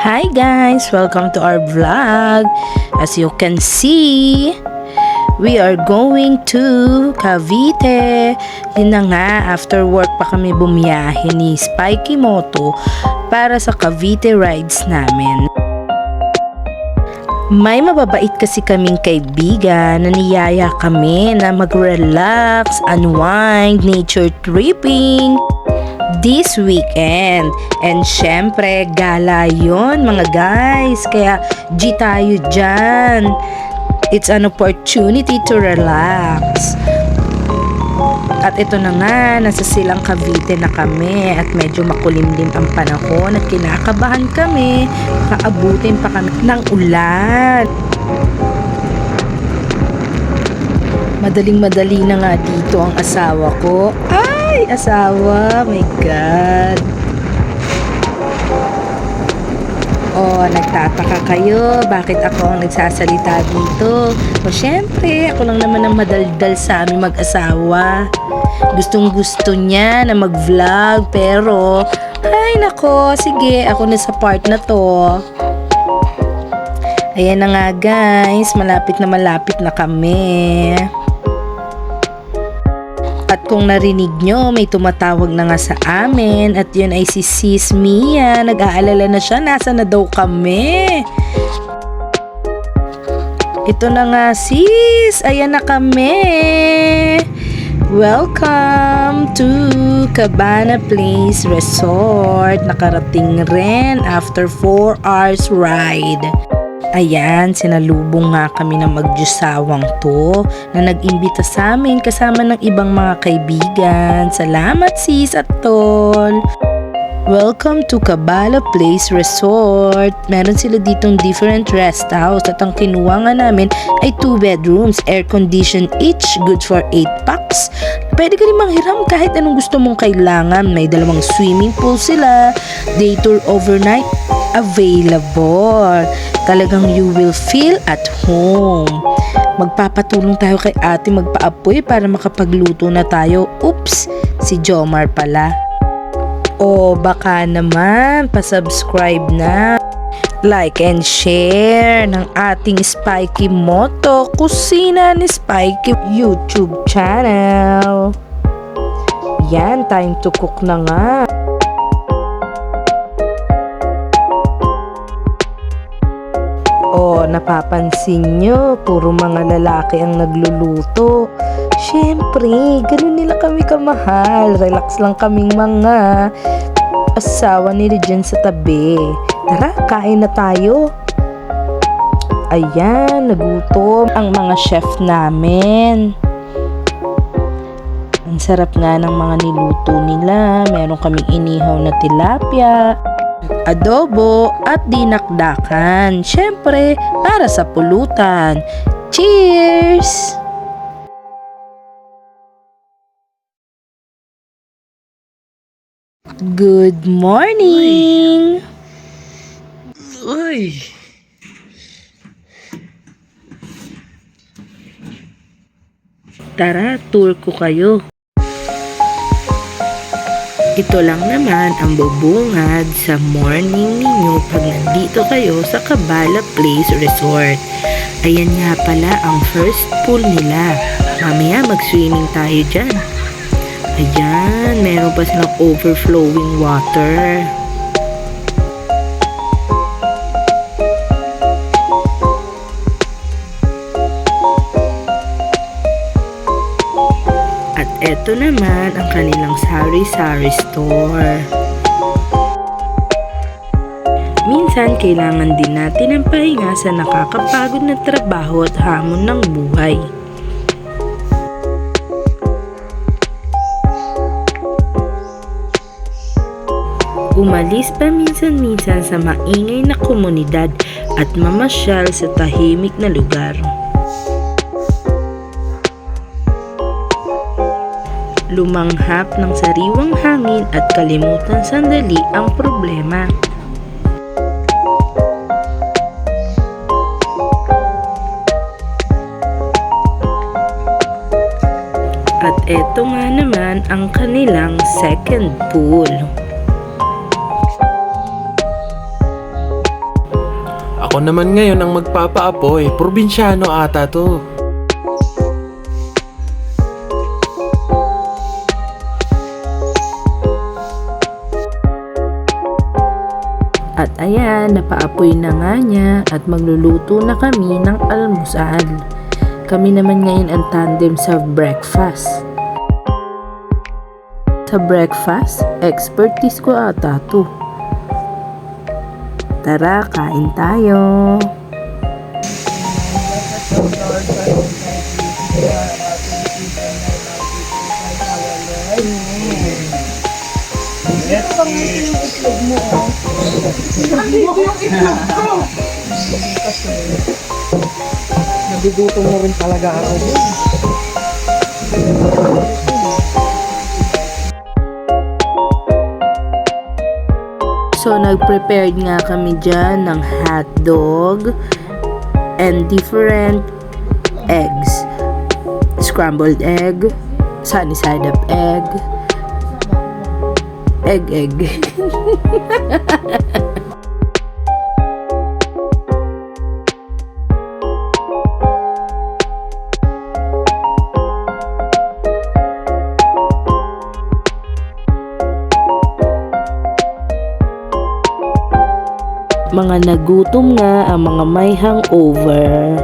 Hi guys! Welcome to our vlog. As you can see, we are going to Cavite. Yun na nga, after work pa kami bumiyahe ni Spikey Moto para sa Cavite rides namin. May mababait kasi kaming kaibigan na niyaya kami na mag-relax, unwind, nature tripping this weekend. And syempre, gala yun mga guys. Kaya G tayo dyan. It's an opportunity to relax. At ito na nga, nasa Silang Cavite na kami at medyo makulimlim ang panahon at kinakabahan kami. Kaabutin pa kami ng ulan. Madaling-madali na nga dito ang asawa ko. Ay, asawa! My God! Oh, nagtataka kayo, bakit ako ang nagsasalita dito? O syempre, ako lang naman ang madaldal sa aming mag-asawa. Gustong gusto niya na mag-vlog, pero ay nako, sige, ako na sa part na to. Ayan na nga guys, malapit na kami. At kung narinig nyo, may tumatawag na nga sa amin at yun ay si Sis Mia. Nag-aalala na siya, nasa na daw kami. Ito na nga sis, ayan na kami. Welcome to Cabana Place Resort. Nakarating rin after 4 hours ride. Ayan, sinalubong nga kami ng magjusawang to na nag-imbita sa amin kasama ng ibang mga kaibigan. Salamat sis at tol! Welcome to Cabana Place Resort. Meron sila ditong different rest house at ang kinuha nga namin ay 2 bedrooms, air conditioned each, good for 8 packs. Pwede ka rin manghiram kahit anong gusto mong kailangan. May 2 swimming pool sila, day tour overnight available. Talagang you will feel at home. Magpapatulong tayo kay ate magpaapoy para makapagluto na tayo. Oops, si Jomar pala. O baka naman pa-subscribe na, like and share ng ating Spikey Moto Kusina ni Spikey YouTube channel. Yan, time to cook na nga. O napapansin nyo, puro mga lalaki ang nagluluto. Siyempre, ganun nila kami kamahal. Relax lang kaming mga asawa nila dyan sa tabi. Tara, kain na tayo. Ayan, nagutom ang mga chef namin. Ang sarap nga ng mga niluto nila. Meron kaming inihaw na tilapia, adobo at dinakdakan. Siyempre, para sa pulutan. Cheers! Good morning! Uy! Tara, tour ko kayo. Ito lang naman ang bubungad sa morning ninyo pag nandito kayo sa Cabana Place Resort. Ayan nga pala ang first pool nila. Mamaya mag-swimming tayo dyan. Ayan, meron pa silang overflowing water. At eto naman ang kanilang sari-sari store. Minsan, kailangan din natin ng pahinga sa nakakapagod na trabaho at hamon ng buhay. Umalis pa minsan-minsan sa maingay na komunidad at mamasyal sa tahimik na lugar. Lumanghap ng sariwang hangin at kalimutan sandali ang problema. At eto nga naman ang kanilang second pool. Ako naman ngayon ang magpapaapoy. Probinsyano ata to. At ayan, napaapoy na nga niya at magluluto na kami ng almusal. Kami naman ngayon ang tandem sa breakfast. Sa breakfast, expertise ko ata to. Tara, kain tayo. Nagugutom mo rin talaga ako. So, nag-prepared nga kami dyan ng hotdog and different eggs. Scrambled egg, sunny side up egg, egg. Mga nagutom nga ang mga may hangover.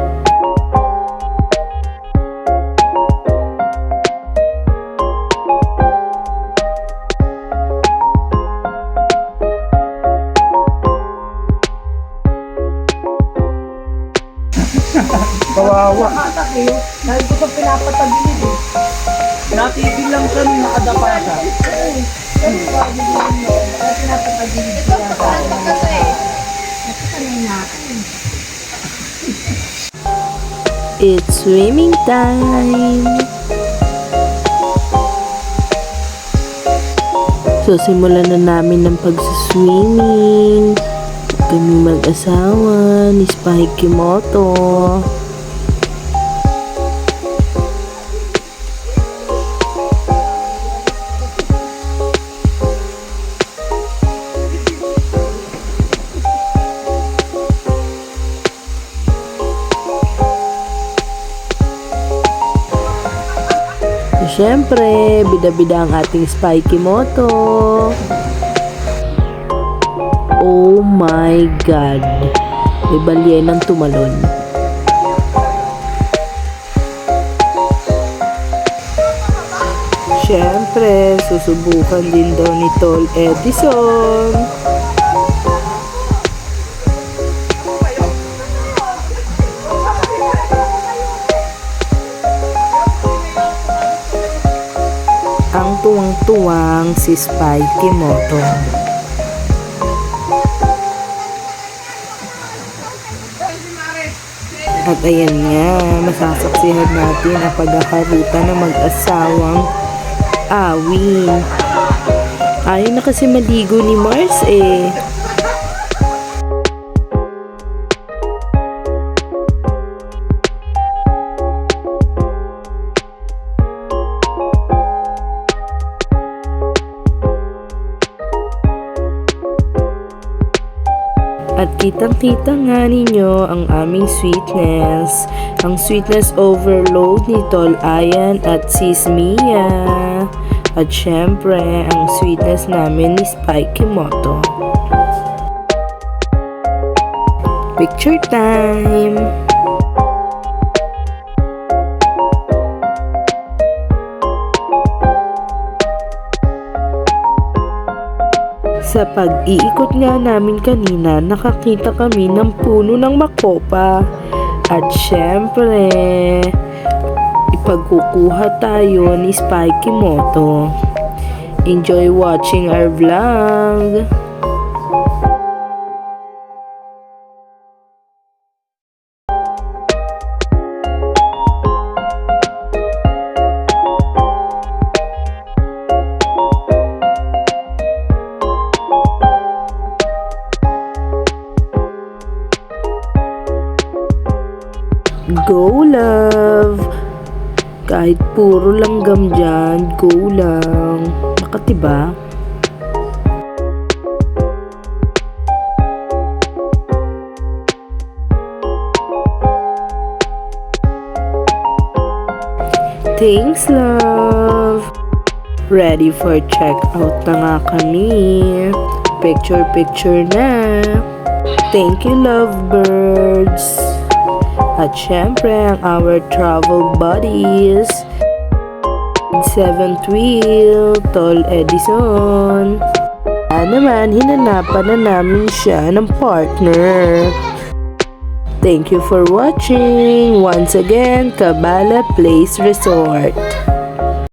Kawawa. Dahil ko sa pinapatagilid eh. Natigil lang siya nung nakadapa siya. Pinapatagilid siya. It's swimming time! So, simulan na namin ng pagsaswimming. Kami mag-asawa ni Spike Kimoto. Siyempre, bida-bida ang ating Spike Kimoto. Oh my God! May balyenang tumalon. Siyempre, susubukan din daw ni Tol Edison. Ang tuwang-tuwang si Spike Kimoto. At ayan nga, masasaksihan natin ang pagkakarutan ng mag-asawang awin. Ayaw na kasi maligo ni Mars eh. At kitang-kita nga ninyo ang aming sweetness. Ang sweetness overload ni Tol Ayan at Sis Mia. At syempre, ang sweetness namin ni Spike Kimoto. Picture time! Sa pag-iikot nga namin kanina, nakakita kami ng puno ng makopa. At syempre, ipagkukuha tayo ni Spike Kimoto. Enjoy watching our vlog! Go love! Kahit puro langgam dyan, go lang. Nakatiba? Thanks, love. Ready for checkout na nga kami. Picture na. Thank you, lovebirds. At syempre, ang our travel buddies. Seventh wheel, Tol Edison. Naman, hinanapan na namin siya ng partner. Thank you for watching. Once again, Cabala Place Resort.